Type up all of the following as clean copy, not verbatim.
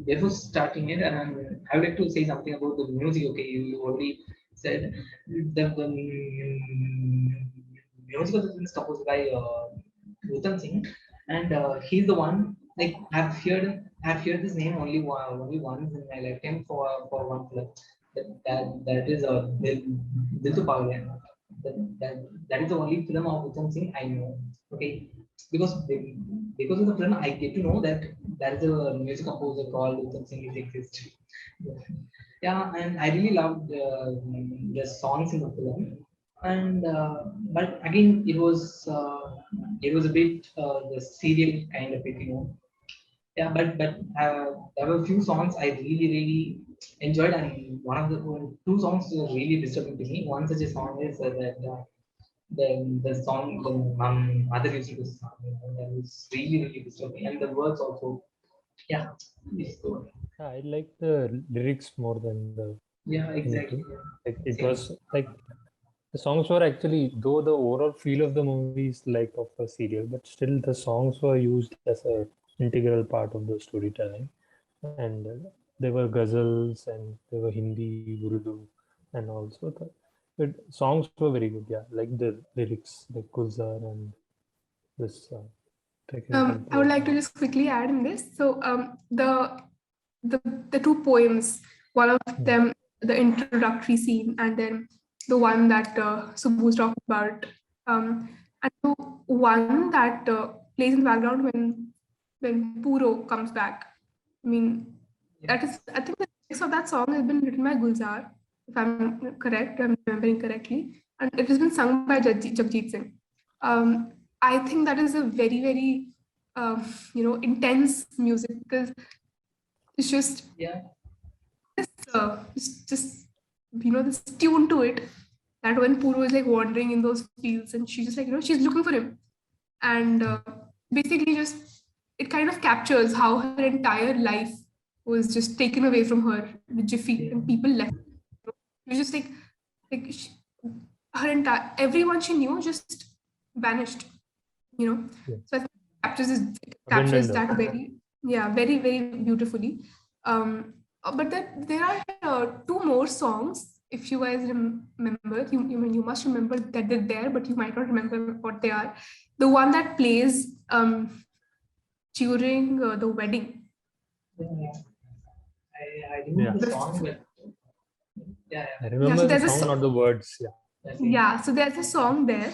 before starting it, I would like to say something about the music. Okay, you already said the music was composed by Uttam Singh, and he's the one. Like I've heard this name only once in my lifetime for one film. That is Dil To Pagal Hai. That is the only film of Uttam Singh I know. Okay, because because of the film, I get to know that there is a music composer called Uttam Singh is exists. Yeah, and I really loved the songs in the film. And but again, it was a bit the serial kind of it, you know. Yeah, but there were a few songs I really enjoyed, and one of the two songs were really disturbing to me. One such a song is that the song the mother used to do song, and that was really disturbing, and the words also. Yeah, please go on. I like the lyrics more than the Yeah, anything. exactly. Like it Same. was like the songs were actually, though the overall feel of the movie is like of a serial, but still the songs were used as a integral part of the storytelling. And there were ghazals and there were Hindi, Urdu, and also songs were very good. Yeah, like the lyrics, like Gulzar and this technical I would poem. like to just quickly add in this. So the the two poems, one of them, the introductory scene, and then the one that Subhu's talking about, and the one that plays in the background when Puro comes back. I mean, that is, I think the lyrics of that song has been written by Gulzar, if I'm correct, I'm remembering correctly, and it has been sung by Jagjit Singh. Um, I think that is a very intense music because it's just Yeah, just this tune to it that when Puru is like wandering in those fields and she's just like she's looking for him, and basically just it kind of captures how her entire life was just taken away from her with Jiffy and people left. It was just like she, her entire everyone she knew just vanished. Yeah. So I think it captures Abandoned. that very beautifully. But there are two more songs. If you guys remember, you must remember that they're there, but you might not remember what they are. The one that plays during the wedding. yeah. I Yeah. remember the song, but yeah, I Yeah, remember so the there's a song, not the words. Yeah. so there's a song there,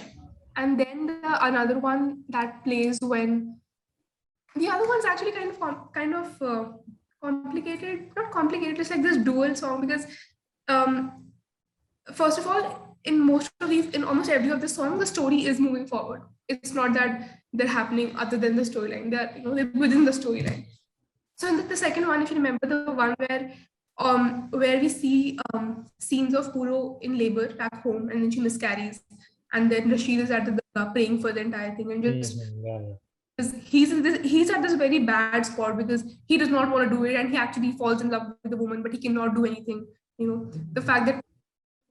and then another one that plays when the other one's actually kind of complicated. Not complicated. It's like this dual song because um, first of all, in almost every of the song, the story is moving forward. It's not that they're happening other than the storyline. They're within the storyline. So in the second one, if you remember the one where we see scenes of Puro in labor back home, and then she miscarries, and then Rashid is at the praying for the entire thing, and just Yeah. he's at this very bad spot because he does not want to do it, and he actually falls in love with the woman, but he cannot do anything. The fact that the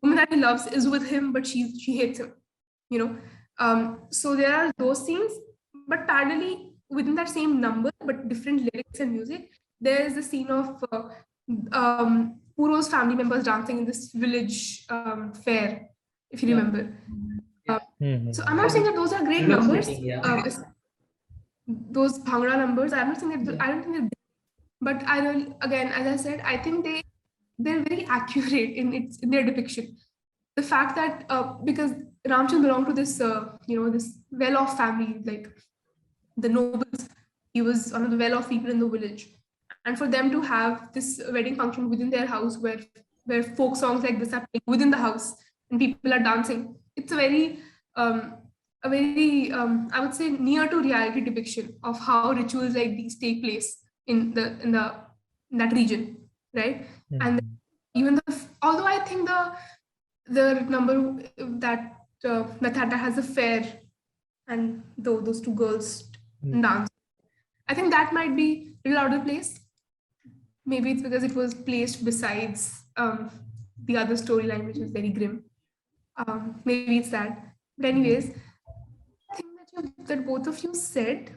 woman that he loves is with him, but she hates him. You know, so there are those scenes, but parallelly within that same number, but different lyrics and music, there is the scene of Puro's family members dancing in this village fair, if you yeah. remember. So I'm Mm-hmm. not saying that those are great Everyone's numbers. waiting, yeah. Those Bhangra numbers, I'm not saying that I don't think they're, but I don't, again, as I said, I think they're very accurate in their depiction. The fact that because Ramchand belonged to this this well-off family, like the nobles, he was one of the well-off people in the village, and for them to have this wedding function within their house where folk songs like this are playing within the house and people are dancing, it's um, a very I would say near to reality depiction of how rituals like these take place in that region, right? And Mm-hmm. even although I think the number that has a fair and those two girls dance, I think that might be a little out of place. Maybe it's because it was placed besides the other storyline, which was very grim. Maybe it's that. But anyways, I think that both of you said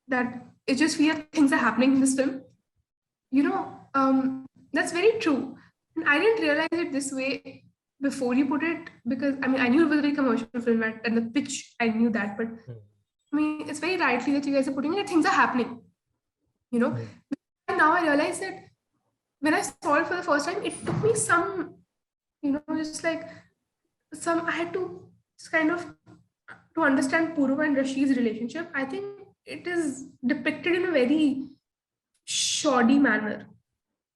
that it's just weird things are happening in this film. That's very true. And I didn't realize it this way before you put it, because I mean, I knew it was a very commercial film and the pitch, I knew that, but I mean, it's very rightly that you guys are putting it, things are happening, And now I realize that when I saw it for the first time, it took me some, just like I had to just kind of to understand Purva and Rashid's relationship. I think it is depicted in a very shoddy manner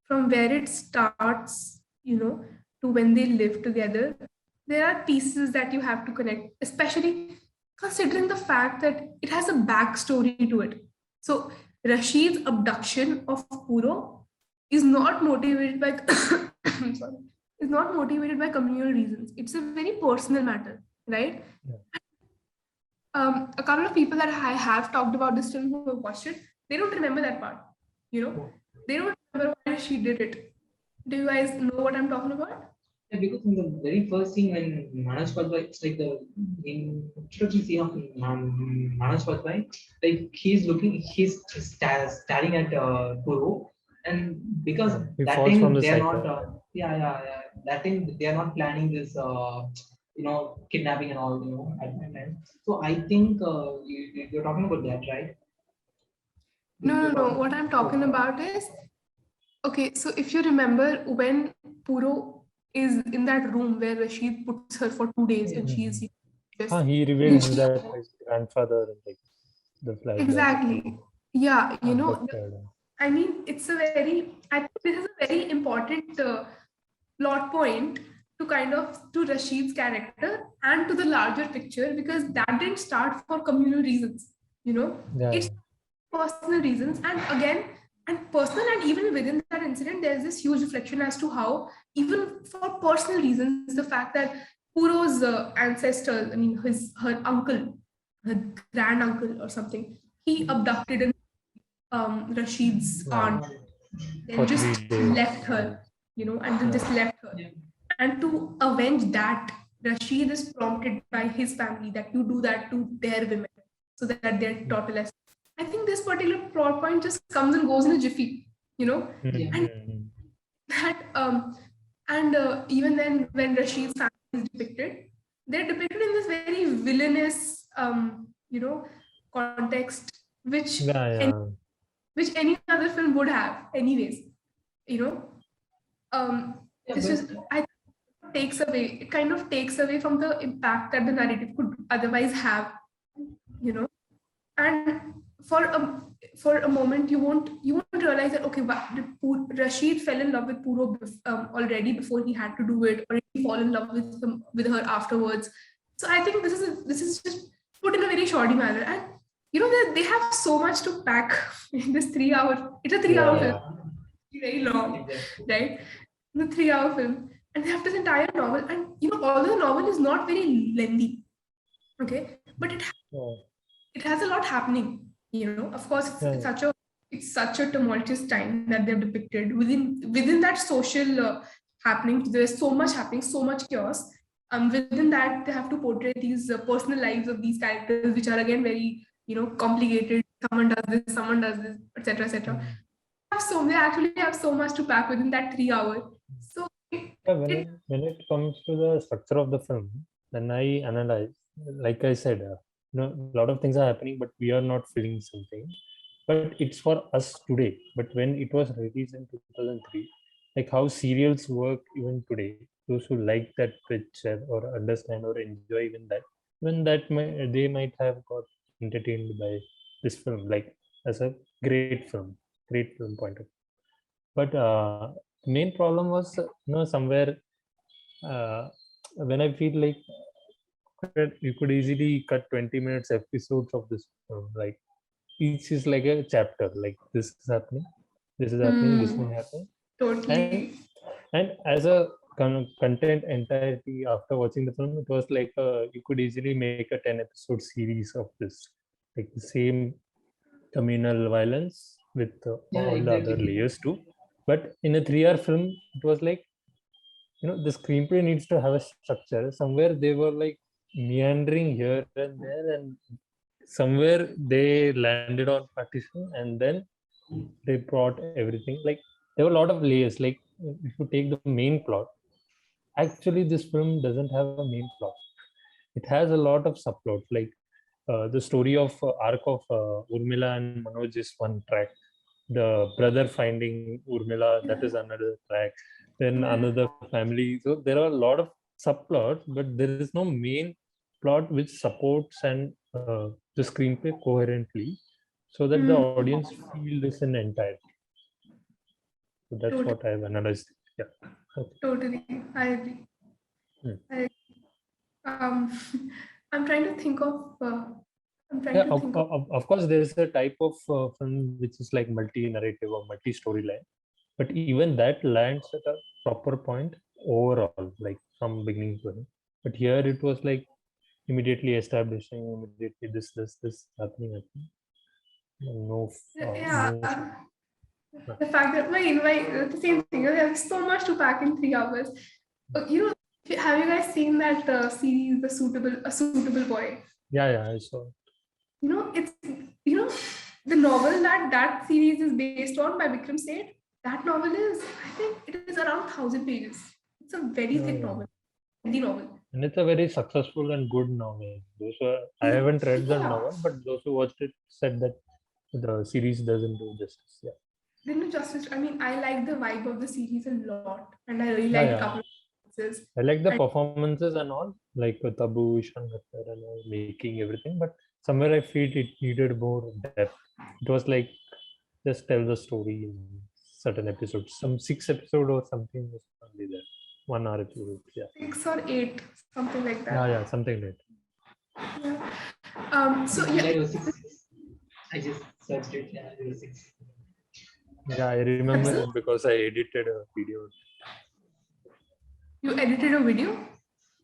from where it starts, to when they live together. There are pieces that you have to connect, especially considering the fact that it has a backstory to it. So Rashid's abduction of Puro is not motivated by sorry, is not motivated by communal reasons. It's a very personal matter, right? Yeah. A couple of people that I have talked about this film who have watched it, they don't remember that part. They don't remember why she did it. Do you guys know what I'm talking about? Yeah, because in the very first scene when Manoj Bajpayee, it's like the introduction scene of Manoj Bajpayee, like he's staring at Guru, and because He that falls from thing the they are cycle. not, that thing they are not planning this, kidnapping and all, at that time. So I think you're talking about that, right? No. What I'm talking about is, okay, so if you remember when Puro is in that room where Rashid puts her for 2 days and she's just He reveals that his grandfather, like the flashback. exactly. Yeah, Abducted. I mean, I think this is a very important plot point to to Rashid's character and to the larger picture, because that didn't start for communal reasons, it's personal reasons. And again, and personal, and even within that incident, there's this huge reflection as to how, even for personal reasons, the fact that Puro's ancestors, I mean, her uncle, her grand uncle or something, he abducted Rashid's aunt, then just left her, and then just left her. And to avenge that, Rashid is prompted by his family that you do that to their women so that they're taught a lesson. I think this particular plot point just comes and goes in a jiffy, and that and even then when Rashid's family is depicted, they're depicted in this very villainous context, which any other film would have anyways, it's just it kind of takes away from the impact that the narrative could otherwise have, and for a moment you won't realize that, okay, Rashid fell in love with Puro already before he had to do it, or he fall in love with her afterwards. So I think this is just put in a very shoddy manner, and they have so much to pack in this 3 hour. It's a 3 hour film, very long, right? The 3 hour film, and they have this entire novel, and although the novel is not very lengthy, okay, but it has a lot happening. Of course, it's such a tumultuous time that they've depicted within that social happening. There's so much happening, so much chaos. Within that, they have to portray these personal lives of these characters, which are again very complicated. Someone does this, etc., etc. They actually have so much to pack within that 3 hour. So when it comes to the structure of the film, then I analyze, like I said, a lot of things are happening, but we are not feeling something. But it's for us today. But when it was released in 2003, like how serials work even today, those who like that picture or understand or enjoy even that, when they might have got entertained by this film, like as a great film point of view. But main problem was somewhere when I feel like you could easily cut 20 minutes episodes of this film, like each is like a chapter, like this is happening, this may happen. Totally. And as a content entirety after watching the film, it was like you could easily make a 10 episode series of this, like the same communal violence with all the other layers too. But in a 3-hour film, it was like, the screenplay needs to have a structure. Somewhere they were like meandering here and there, and somewhere they landed on partition, and then they brought everything. Like there were a lot of layers. Like if you take the main plot, actually this film doesn't have a main plot. It has a lot of subplots. Like the story of arc of Urmila and Manoj is one track. The brother finding Urmila, that is another track. Then another family. So there are a lot of subplots, but there is no main plot which supports and the screenplay coherently, so that the audience feel this in entirety. So that's Totally. what I've analyzed. Yeah. Okay. Totally, I agree. Hmm. I'm trying to think of. Yeah, of course, there is a type of film which is like multi-narrative or multi-storyline, but even that lands at a proper point overall, like from beginning to end. But here it was like immediately establishing, immediately this happening. No, Yeah, no. the fact that the same thing. You have so much to pack in 3 hours. You know, have you guys seen that series, A Suitable Boy? Yeah, I saw. You know, it's the novel that series is based on by Vikram Seth. That novel is, I think, it is around 1,000 pages. It's a very thick novel, heavy novel. And it's a very successful and good novel. I haven't read the novel, but those who watched it said that the series doesn't do justice. Yeah. Didn't do justice. I mean, I like the vibe of the series a lot, and I really like a couple of performances. I like the performances and all, like Tabu, Ishan Khattar and all, making everything, but somewhere I feel it needed more depth. It was like just tell the story in certain episodes. Some 6 episode or something was only there. 1 hour episode. Yeah. 6 or 8, something like that. Yeah, something like that. Yeah. So yeah. It was 6. I just searched it. Yeah, it was 6. Yeah, I remember it because I edited a video. You edited a video?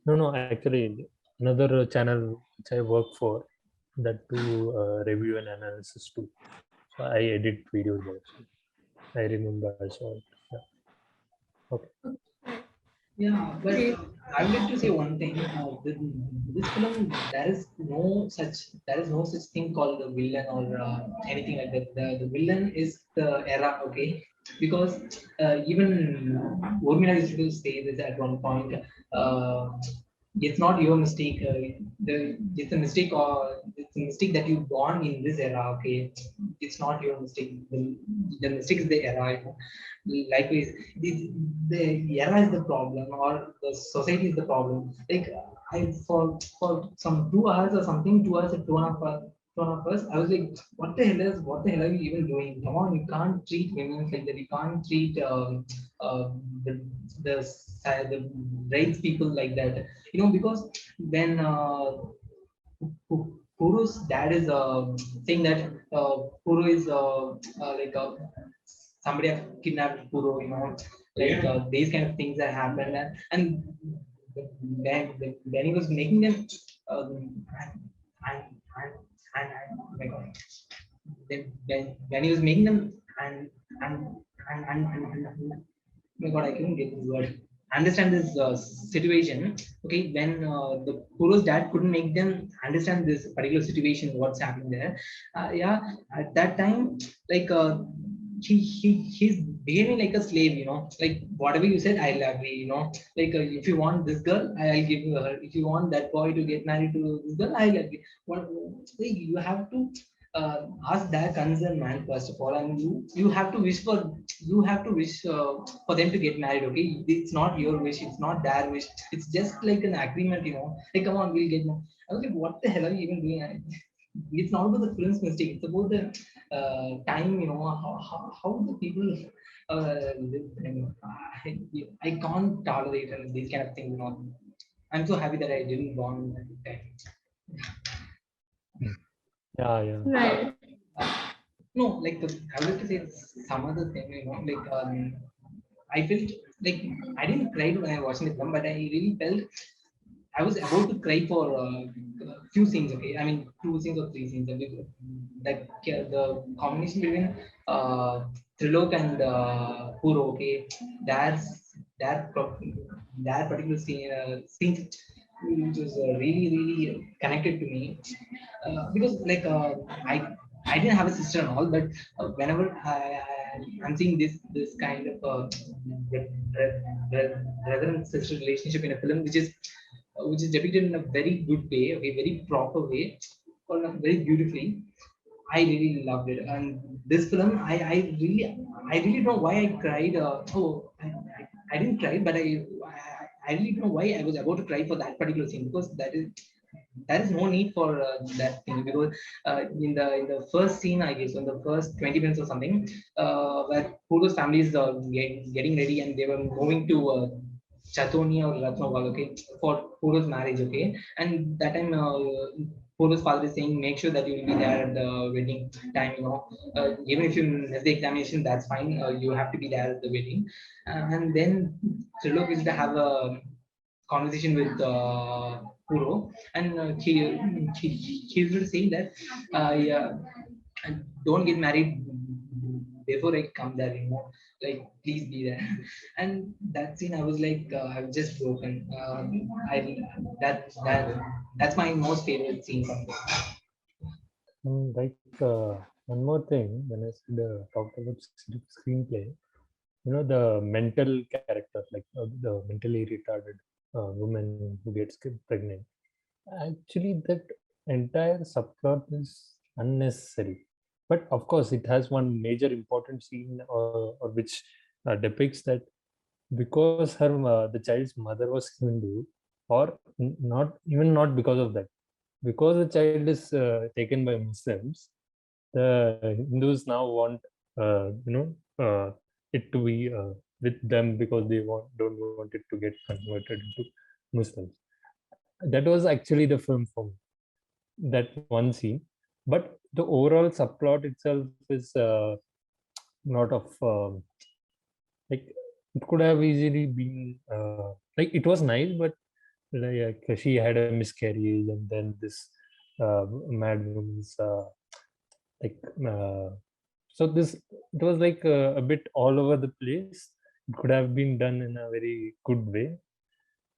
No, actually, another channel which I work for that do review and analysis too. So I edit videos there. So I remember I saw it. Yeah. Okay. Yeah, but I would like to say one thing. This film, there is no such thing called the villain or anything like that. The villain is the era, okay? Because even Urmila used to say this at one point. Uh, it's not your mistake. It's a mistake, or it's a mistake that you born in this era. Okay, it's not your mistake. The mistake is the era. You know? Likewise, the era is the problem, or the society is the problem. Like for some 2 hours or something, 2 hours or 2.5 hours. 2.5 hours, I was like, what the hell are you even doing? Come on, you can't treat women like that. You can't treat the, the rights people like that. You know, because when Puru's dad is saying that Puru is like somebody have kidnapped Puru, you know, like these kind of things that happened, and when he was making them, and, and, oh my God, when he was making them, and and oh my God, I couldn't get this word. Understand this situation. Okay, when the Puro's dad couldn't make them understand this particular situation, what's happening there. Yeah, at that time, like he's behaving like a slave. You know, like whatever you said, I'll agree. You know, like if you want this girl, I'll give you her. If you want that boy to get married to this girl, I'll agree. What, like, you have to ask their concern, man, first of all, and you have to wish for them to get married. Okay, it's not your wish, it's not their wish, it's just like an agreement, you know, like, come on, we'll get married. I was like, what the hell are you even doing? It's not about the film's mistake, it's about the time, you know, how the people live. And I can't tolerate these kind of things, you know. I'm so happy that I didn't born at that time. Yeah. Right. No, like I would like to say some other thing, you know, like I felt like I didn't cry when I was watching the film, but I really felt I was about to cry for a few scenes. Okay, I mean 2 scenes or 3 scenes. Like the combination between Trilok and Puro. Okay, that that particular scene which was really connected to me because like I I didn't have a sister and all, but whenever I'm seeing this kind of brother and sister relationship in a film, which is depicted in a very good way, okay, very proper way, or very beautifully. I really loved it, and this film, I really don't know why I cried. I didn't cry, but I really don't know why I was about to cry for that particular scene, because there is no need for that thing, because in the first scene, I guess in the first 20 minutes or something, where Puru's family is getting ready and they were moving to Chatoni or Ratnaval, okay, for Puru's marriage, okay, and that time Puru's father is saying, make sure that you will be there at the wedding time, even if you miss the examination, that's fine, you have to be there at the wedding. And then Trilok is to have a conversation with Puro, and he was saying that, yeah, and don't get married before I come there, like please be there. And that scene, I was like, I was just broken. I that's my most favorite scene from this. Like one more thing, when I said talked about screenplay, the mental character, like the mentally retarded woman who gets pregnant. Actually, that entire subplot is unnecessary. But of course, it has one major important scene, or which depicts that because the child's mother was Hindu, or not because of that, because the child is taken by Muslims, the Hindus now want it to be with them, because they don't want it to get converted into Muslims. That was actually the film for me, that one scene. But the overall subplot itself is not of like, it could have easily been like, it was nice, but like she had a miscarriage, and then this mad woman's like so this it was like a bit all over the place. It could have been done in a very good way,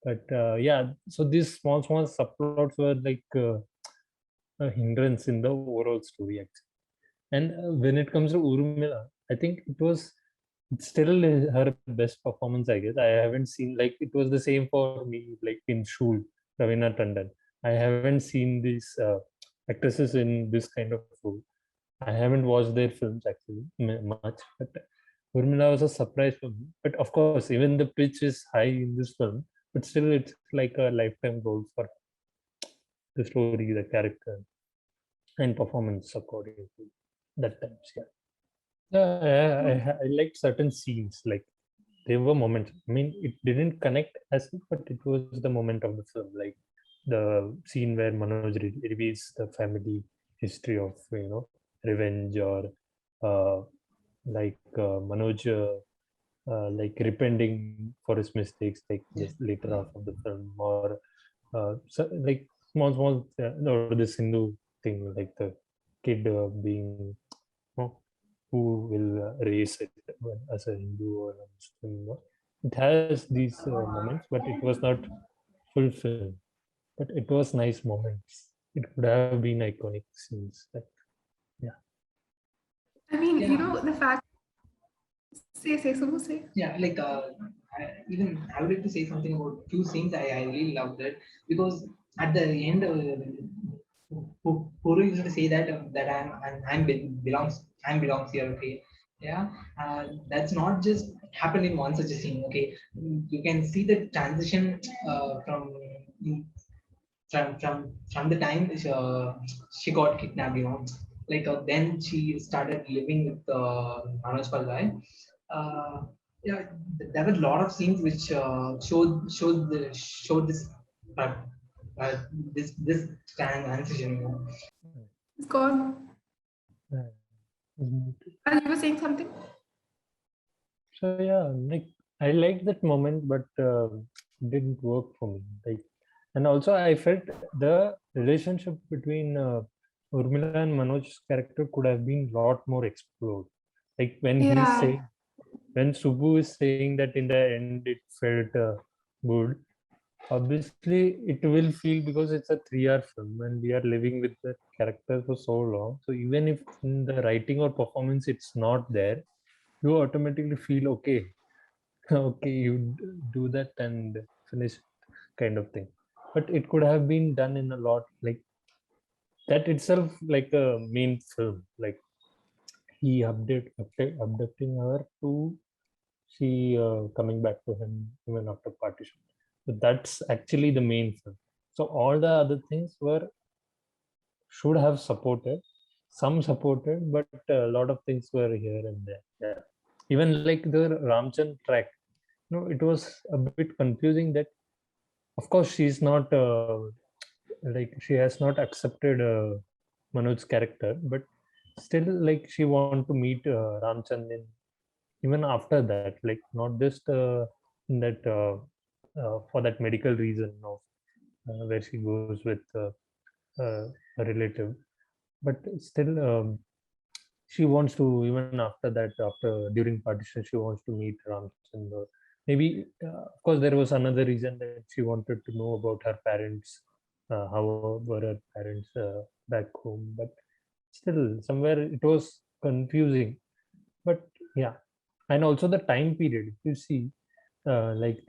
but yeah, so these small subplots were like a hindrance in the overall story, actually. And when it comes to Urmila, I think it's still her best performance, I guess. I haven't seen, like, it was the same for me, like in Shul, Ravina Tandon. I haven't seen these actresses in this kind of role. I haven't watched their films actually much, but Urmila was a surprise for me. But of course, even the pitch is high in this film, but still it's like a lifetime role for the story, the character, and performance according to that times. Yeah. I liked certain scenes. Like, there were moments. I mean, it didn't connect as much, but it was the moment of the film. Like the scene where Manoj reveals the family history of revenge, or Manoj like repenting for his mistakes, like Yeah. this later half of the film, or so, like small or this Hindu thing, like the kid being who will raise it as a Hindu or a Muslim. It has these moments, but it was not full film. But it was nice moments. It could have been iconic scenes. Like, yeah. I mean, Yeah. the fact. Say. Yeah, like I would like to say something about few scenes. I really loved it, because at the end, Puru used to say that I'm belongs here. Okay, yeah, that's not just happened in one such a scene. Okay, you can see the transition from the time she got kidnapped. Like then she started living with Manoj Bajpayee. Yeah, there were a lot of scenes which showed uh, uh, this transition. It's gone. Yeah. Mhm. And you were saying something? So yeah, like I liked that moment, but it didn't work for me. Like, and also I felt the relationship between Urmila and Manoj's character could have been a lot more explored. Like Yeah. when Subbu is saying that in the end it felt good. obviously it will feel, because it's a 3-hour film and we are living with the character for so long. So even if in the writing or performance it's not there, you automatically feel okay. Okay, you do that and finish, kind of thing. But it could have been done in a lot, like that itself, like a main film, like he abducting her to she coming back to him even after partition. So that's actually the main film. So all the other things were should have supported, some supported, but a lot of things were here and there. Yeah, even like the Ramchand track, it was a bit confusing. That of course she's not like she has not accepted Manoj's character, but still like she want to meet Ramchand in, even after that, like not just in that for that medical reason of where she goes with a relative, but still she wants to, even after that, after during partition, she wants to meet Ramchandra. Maybe of course there was another reason that she wanted to know about her parents, how were her parents back home, but still somewhere it was confusing. But yeah, and also the time period, if you see like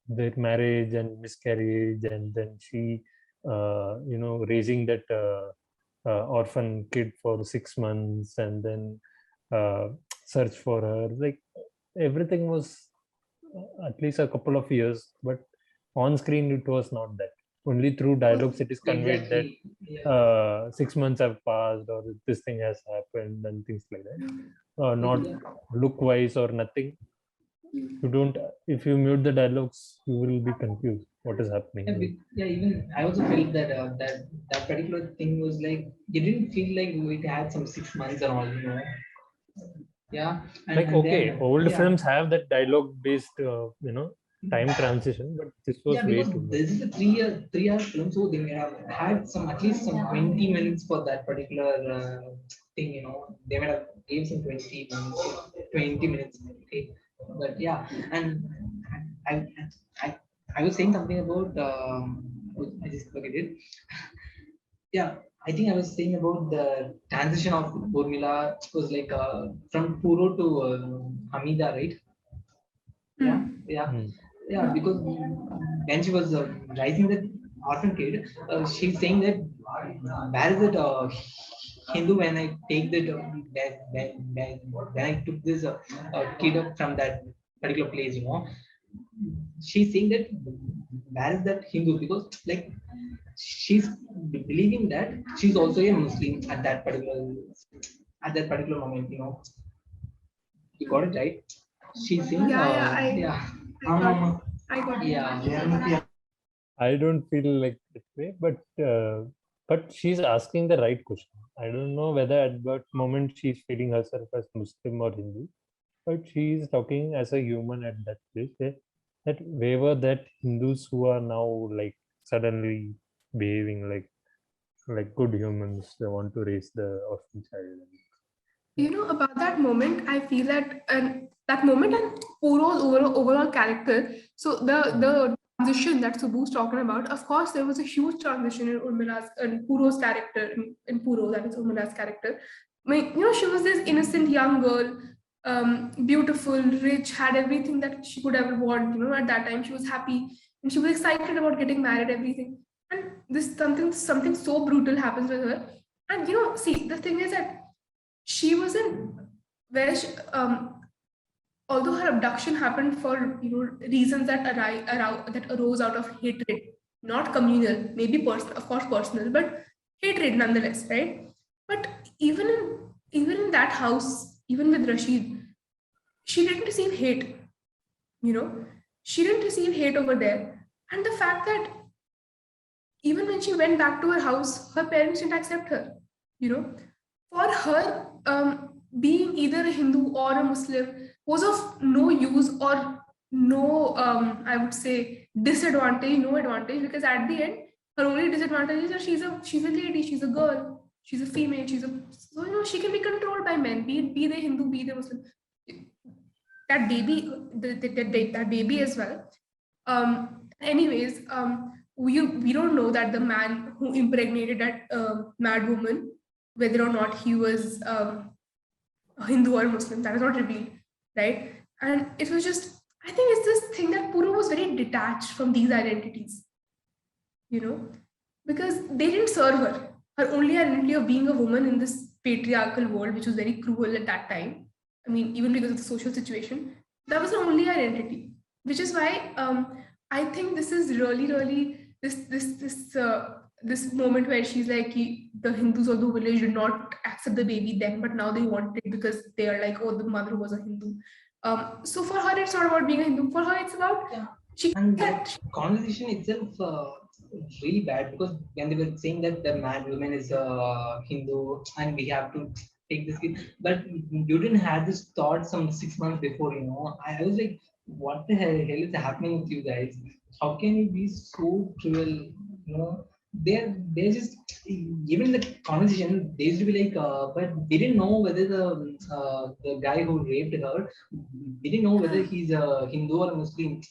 their marriage and miscarriage, and then she raising that orphan kid for 6 months, and then uh, search for her, like everything was at least a couple of years, but on screen it was not that. Only through dialogues it is conveyed that Exactly. Yeah. 6 months have passed, or this thing has happened, and things like that. Not Yeah. look wise or nothing. You don't, if you mute the dialogues, you will be confused what is happening. Yeah, even I also felt that that particular thing was like, you didn't feel like it had some 6 months and all. Yeah, Like and okay, then old yeah, films have that dialogue based time transition, but this was yeah, way because too much. this is a 3 hour film, so they may have had some at least some 20 minutes for that particular thing. They might have gave some 20 minutes. Okay, but yeah, and I I, I was saying something about I just forget it. Yeah, I think I was saying about the transition of Urmila. It was like from Puro to Hamida, right? Yeah, yeah, Hmm. yeah. Because when she was raising the orphan kid, she's saying that where is it Hindu when I take when I took this kid up from that particular place. She's saying that where is that Hindu, because like she's believing that she's also a Muslim at that particular moment. You got it right. She's saying, Yeah, yeah, yeah, I got it. yeah, I don't feel like that way, but she's asking the right question. I don't know whether at that moment she's feeling herself as Muslim or Hindu, but she's talking as a human at that place. That wherever that Hindus who are now like suddenly behaving like good humans, they want to raise the orphan child. About that moment, I feel that that moment and Puro's overall character. So the transition that Subhu's talking about, of course, there was a huge transition in Urmila's and Puro's character in Puro, that is Urmila's character. She was this innocent young girl, beautiful, rich, had everything that she could ever want. At that time, she was happy and she was excited about getting married, everything. And this something so brutal happens with her. And see, the thing is that she was in where she, although her abduction happened for reasons that arose out of hatred, not communal, maybe personal, of course personal, but hatred nonetheless, right? But even in that house, even with Rashid, she didn't receive hate. You know, she didn't receive hate over there, and the fact that even when she went back to her house, her parents didn't accept her. For her, being either a Hindu or a Muslim was of no use or no, I would say, disadvantage, no advantage, because at the end, her only disadvantage is that she's a lady, she's a girl, she's a female, so she can be controlled by men, be they Hindu, be they Muslim. That baby, that baby as well. Anyways, we don't know that the man who impregnated that mad woman, whether or not he was a Hindu or a Muslim, that is not revealed, right? And it was just, I think it's this thing that Puru was very detached from these identities, you know, because they didn't serve her. Her only identity of being a woman in this patriarchal world, which was very cruel at that time. I mean, even because of the social situation, that was her only identity. Which is why I think this is really this moment where she's like, the Hindus of the village did not accept the baby then, but now they want it because they are like, oh, the mother was a Hindu. So for her, it's not about being a Hindu. For her, it's about and that conversation itself really bad, because when they were saying that the mad woman is a Hindu and we have to take this kid, but you didn't have this thought some 6 months before, I was like, what the hell is happening with you guys? How can you be so cruel? They're just, even the conversation, they used to be like, but they didn't know whether the guy who raped her, didn't know whether he's a Hindu or a Muslim.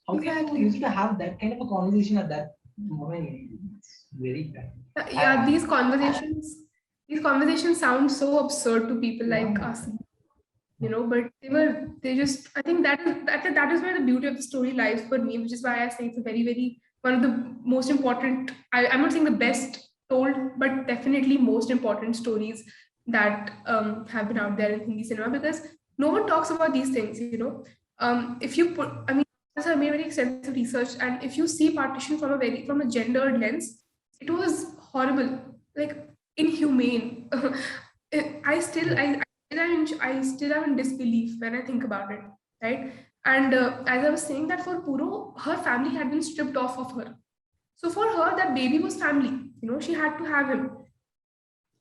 How can you used to have that kind of a conversation at that moment? It's very bad. Yeah, these conversations sound so absurd to people like us, but I think that is where the beauty of the story lies for me, which is why I say it's a very, very, one of the most important, I'm not saying the best told, but definitely most important stories that have been out there in Hindi cinema, because no one talks about these things, if you put, I mean, I made very extensive research, and if you see partition from a gendered lens, it was horrible, like inhumane. I still am in disbelief when I think about it, right? And as I was saying, that for Puro, her family had been stripped off of her. So for her, that baby was family. She had to have him.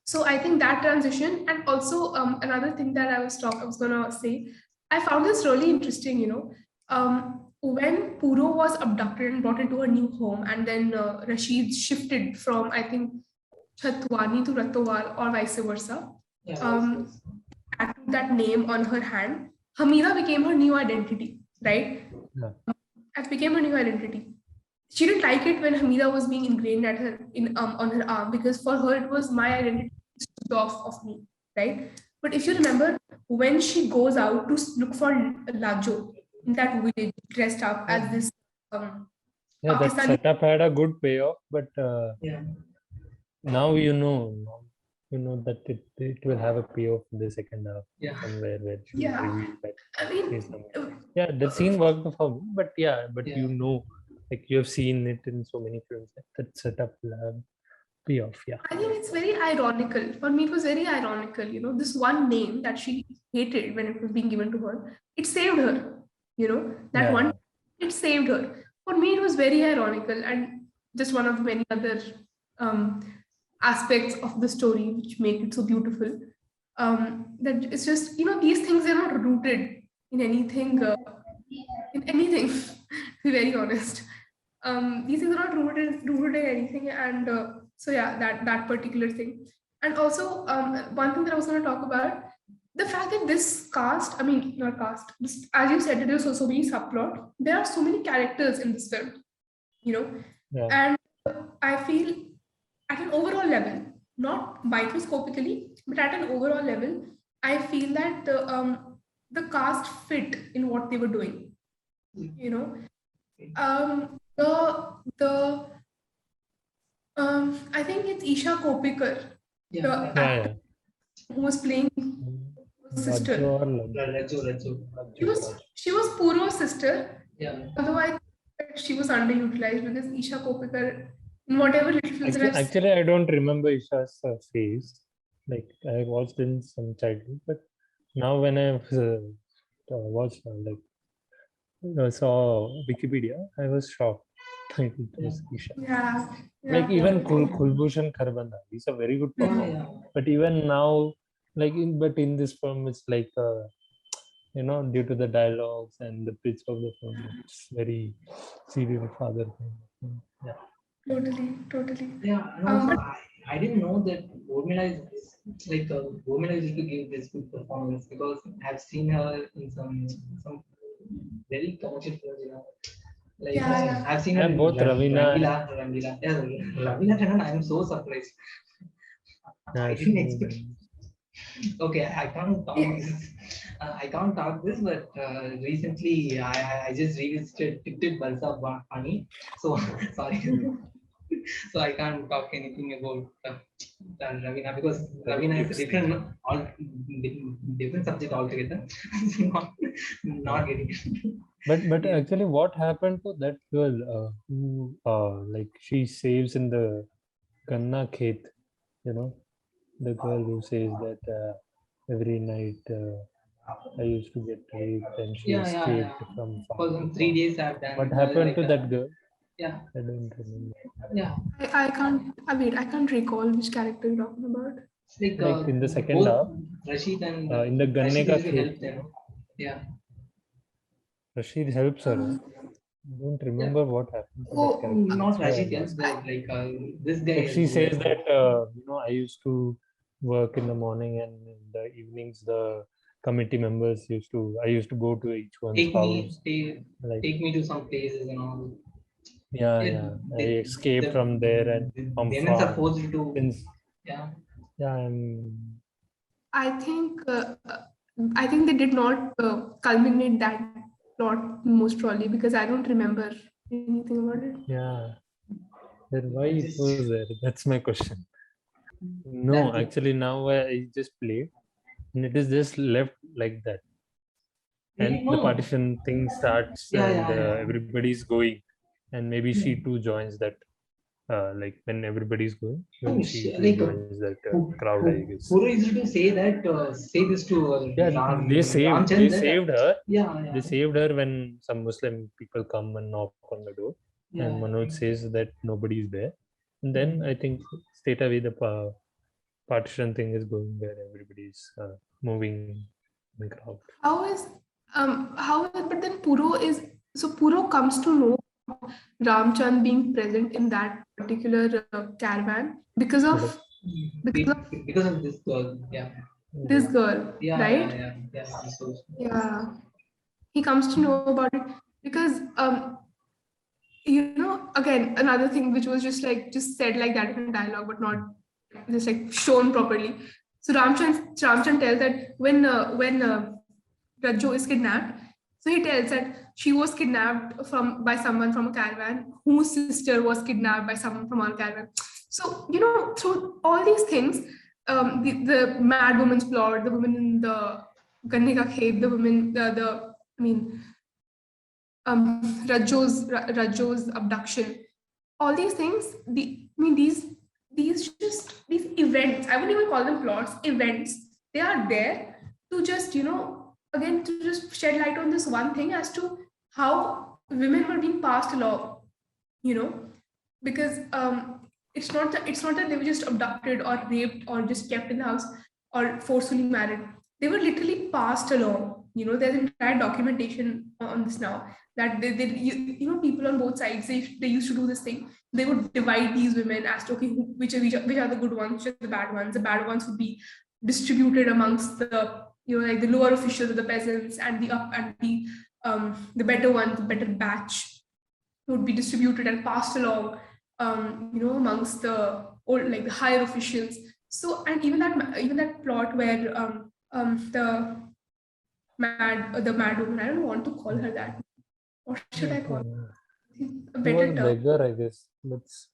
So I think that transition, and also another thing that I was gonna say, I found this really interesting. When Puro was abducted and brought into a new home, and then Rashid shifted from, I think, Chatwani to Ratowal or vice versa. That name on her hand, Hamida became her new identity, right? It became her new identity. She didn't like it when Hamida was being ingrained at her on her arm, because for her it was my identity stripped off of me, right? But if you remember, when she goes out to look for Lajo in that village, dressed up as this that setup had a good payoff, but now that it will have a payoff in the second half, somewhere where she revealed that. I mean, the scene worked for me, but like you have seen it in so many films, that setup will have payoff. I think it's very ironical. For me, it was very ironical. This one name that she hated when it was being given to her, it saved her. One, it saved her. For me, it was very ironical, and just one of the many other aspects of the story which make it so beautiful. That it's just, these things are not rooted in anything. To be very honest, these things are not rooted in anything, and that particular thing. And also, one thing that I was going to talk about, the fact that this cast, I mean, not cast, as you said, there is so many subplot. There are so many characters in this film, and I feel at an overall level, not microscopically, but at an overall level, I feel that the cast fit in what they were doing. I think it's Isha Kopikar, who was playing sister. She was Puro's sister. Although I think she was underutilized, because Isha Kopikar, in whatever little films actually, I don't remember Isha's face. Like, I watched in some childhood, but now when I watched saw Wikipedia, I was shocked. It was Isha. Like even Kulbhushan Kharbanda, he's a very good performer. But even now, in this film, it's like due to the dialogues and the pitch of the film, it's very serial father thing. Totally. Yeah, and also I didn't know that Urmila used to give this good performance, because I've seen her in some very commercial films, Like Yeah. I've seen her in both Ravina. Ramila. Yeah, Ravina Tandon, I'm so surprised. I didn't expect. Okay, I can't talk Yeah. this. I can't talk this, but recently I just revisited Tit Balsa Pani. So sorry. So I can't talk anything about Ravina because Ravina is a different subject altogether. So not getting it. But Yeah. actually, what happened to that girl who like she saves in the Ganna Khet, you know, the girl who says that every night I used to get raped and she Yeah, yeah, escaped yeah. from farm Because to in 3 farm. days I've done What happened like to that girl? yeah, I don't remember. yeah. I can't. Wait, I can't recall which character you're talking about. It's like Like in the second both half, Rashid and in the Ganne Rashid ka used to khet, help them. Yeah, Rashid helps her. Uh, I don't yeah. remember what happened to that oh, character. Not That's why Rashid I'm help, asking. but like this guy Like she helped. says that I used to work in the morning and in the evenings the committee members I used to go to each one's house. Like Take me to some places and all. Yeah, I escaped from there and from the women are farm. forced to. Since Yeah, I think they did not culminate that plot most probably because I don't remember anything about it. then why it just was there? That's my question. No, that thing. actually now I just played and it is just left like that. And the No. partition thing starts Yeah, and yeah, yeah. everybody's going and maybe she too joins that like when everybody's going then No, she too like joins that crowd, I guess. Puru used to say that say this to They Ramchand that saved her. yeah, They yeah, saved her when some Muslim people come and knock on the door and yeah. Manoj says that nobody is there, and then I think straight away the partition thing is going where everybody's moving in the crowd. But then Puro comes to know Ramchand being present in that particular caravan because of Because of this girl, yeah, this girl, right? yeah. So, Yeah, he comes to know about it because again another thing which was just said like that in dialogue but not just like shown properly. So Ramchand tells that when Rajjo is kidnapped, so he tells that she was kidnapped by someone from a caravan whose sister was kidnapped by someone from our caravan. So through all these things, the mad woman's plot, the woman in the Gannika cave, the woman, the I mean Rajjo's abduction, all these things. These events. I wouldn't even call them plots. Events. They are there to just again to just shed light on this one thing as to how women were being passed along. Because it's not that they were just abducted or raped or just kept in the house or forcefully married. They were literally passed along. There's entire documentation on this now that people on both sides they used to do this thing. They would divide these women as to okay, which are the good ones, which are the bad ones. The bad ones would be distributed amongst the like the lower officials of the peasants, and the better ones, the better batch would be distributed and passed along, amongst the old, like the higher officials. So, and even that plot where the mad woman, I don't want to call her that. What should I call her? A She was better a term. beggar, I guess. Let's.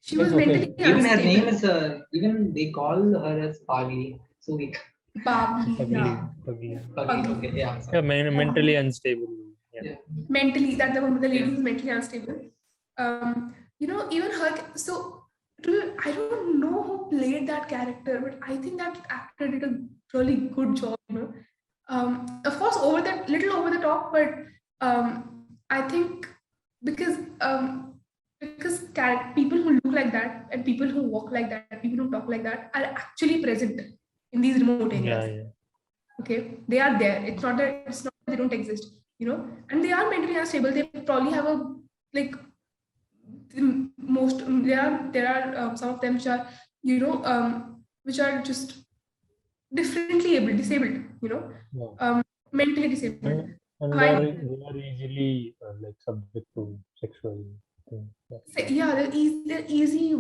She was Okay. mentally even her name unstable. is even they call her as Pagli. So we Yeah. Pugly. Okay, yeah. Yeah, mentally unstable. Yeah. Mentally, that the lady who's mentally unstable. Even her. So, I don't know who played that character, but I think that actor did a really good job. Of course, little over the top, but I think because people who look like that and people who walk like that, people who talk like that are actually present in these remote areas. Yeah. Okay, they are there. It's not that they don't exist. And they are mentally unstable. They probably have a like most there are some of them which are just differently disabled. Yeah. Mentally disabled. And they are easily like subject to sexual things. Yeah, they're easy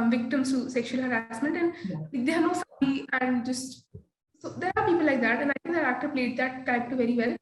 victims to sexual harassment, and like, they have no family, and just so there are people like that, and I think that actor played that character very well.